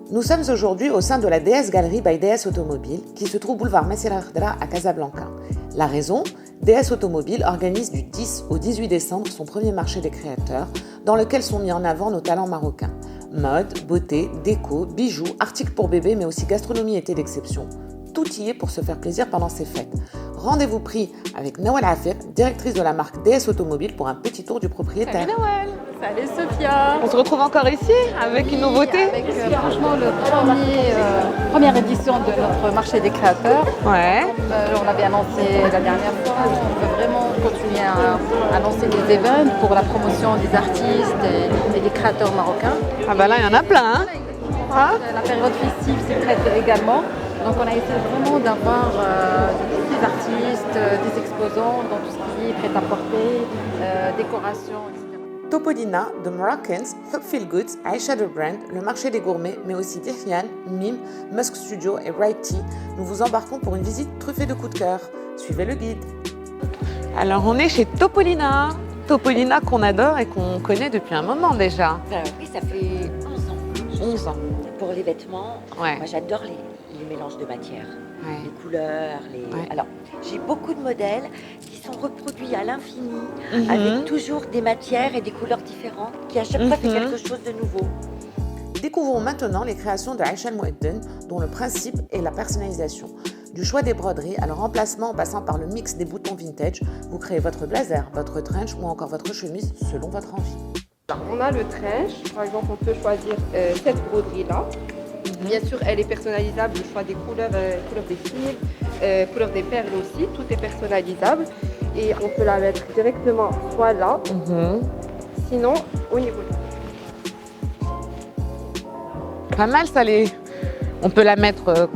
Nous sommes aujourd'hui au sein de la DS Galerie by DS Automobile qui se trouve boulevard Messere Khdra à Casablanca. La raison, DS Automobile organise du 10 au 18 décembre son premier marché des créateurs dans lequel sont mis en avant nos talents marocains. Mode, beauté, déco, bijoux, articles pour bébés mais aussi gastronomie et thé d'exception. Tout y est pour se faire plaisir pendant ces fêtes. Rendez-vous pris avec Nawal Afir, directrice de la marque DS Automobile pour un petit tour du propriétaire. Salut Nawal. Salut Sophia. On se retrouve encore ici avec une nouveauté. Avec franchement première édition de notre marché des créateurs. Ouais. On avait annoncé la dernière fois, on veut vraiment continuer à lancer des événements pour la promotion des artistes et des créateurs marocains. Ah bah là il y en a plein. Hein. Ah. La période festive s'y prête également. Donc on a essayé vraiment d'avoir des artistes, des exposants dans tout ce qui est prêt-à-porter, décoration, etc. Topolina, The Moroccans, Hub Feel Goods, Aisha The Brand, le marché des gourmets, mais aussi Dihyan, Mime, Musk Studio et Right Tea, nous vous embarquons pour une visite truffée de coups de cœur. Suivez le guide. Alors on est chez Topolina. Topolina qu'on adore et qu'on connaît depuis un moment déjà. Oui, ça fait 11 ans. 11 ans. Pour les vêtements, Ouais. moi j'adore les mélanges de matières, Ouais. les couleurs. Ouais. Alors, j'ai beaucoup de modèles qui sont reproduits à l'infini, Mhm. avec toujours des matières et des couleurs différentes, qui à chaque fois fait quelque chose de nouveau. Découvrons maintenant les créations de Aisha Moueddin, dont le principe est la personnalisation. Du choix des broderies à leur emplacement en passant par le mix des boutons vintage, vous créez votre blazer, votre trench ou encore votre chemise selon votre envie. On a le trench, par exemple, on peut choisir cette broderie-là. Bien sûr, elle est personnalisable, le choix des couleurs, couleurs des fils, couleurs des perles aussi, tout est personnalisable. Et on peut la mettre directement soit là, sinon au niveau là. Pas mal ça les. On peut la mettre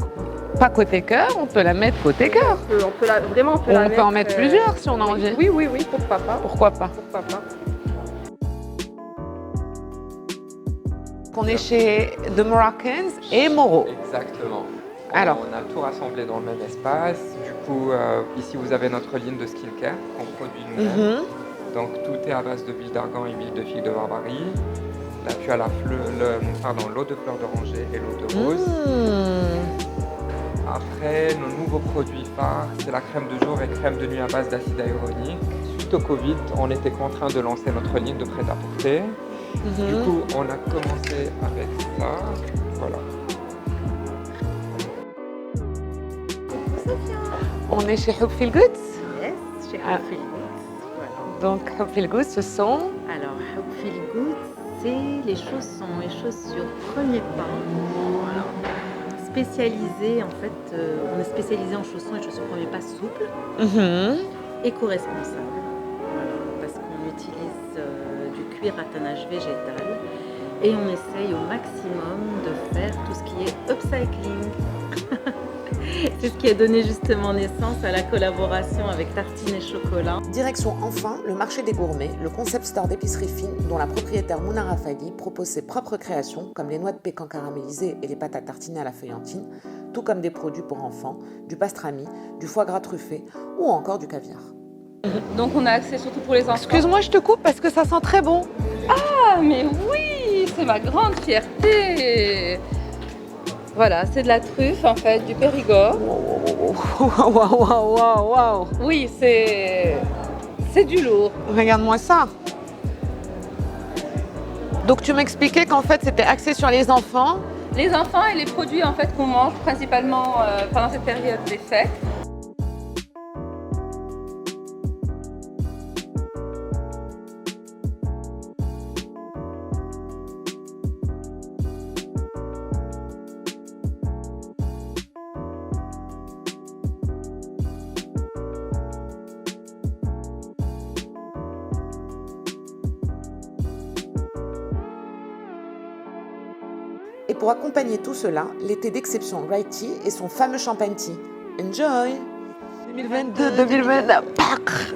pas côté cœur, on peut la mettre côté cœur. On peut vraiment, on peut la On peut en mettre plusieurs si on a envie. Oui, pourquoi pas. Pourquoi pas. Pourquoi pas. On est chez The Moroccans et Moro. Exactement. Alors. On a tout rassemblé dans le même espace. Du coup, ici, vous avez notre ligne de skincare qu'on produit nous-mêmes. Donc, tout est à base de huile d'argan et huile de figue de Barbarie. Là, tu as l'eau de fleur d'oranger et l'eau de rose. Après, nos nouveaux produits phares, c'est la crème de jour et crème de nuit à base d'acide hyaluronique. Suite au Covid, on était contraint de lancer notre ligne de prêt-à-porter. Du coup, on a commencé avec ça. Voilà. On est chez Hub Feel Goods. Yes, chez Ah. Hub Feel Goods. Voilà. Donc Hub Feel Goods, ce sont. Alors, Hub Feel Goods, c'est les chaussures premier pas. Voilà. Spécialisé, en fait, on est spécialisé en chaussons et chaussures premier pas souples, éco-responsables. Voilà, parce qu'on utilise du cuir à tannage végétal et on essaye au maximum de faire tout ce qui est upcycling. C'est ce qui a donné justement naissance à la collaboration avec Tartine et Chocolat. Direction enfin le marché des gourmets, le concept store d'épicerie fine dont la propriétaire Mouna Rafaghi propose ses propres créations comme les noix de pécan caramélisées et les pâtes à tartiner à la feuillantine, tout comme des produits pour enfants, du pastrami, du foie gras truffé ou encore du caviar. Donc on a accès surtout pour les enfants. Excuse-moi, je te coupe parce que ça sent très bon. Ah mais oui, c'est ma grande fierté. Voilà, c'est de la truffe en fait, du Périgord. Waouh. Oui, c'est du lourd. Regarde-moi ça. Donc tu m'expliquais qu'en fait c'était axé sur les enfants. Les enfants et les produits en fait qu'on mange principalement pendant cette période des fêtes. Et pour accompagner tout cela, l'été d'exception Right Tea et son fameux champagne tea. Enjoy! 2022, 2024.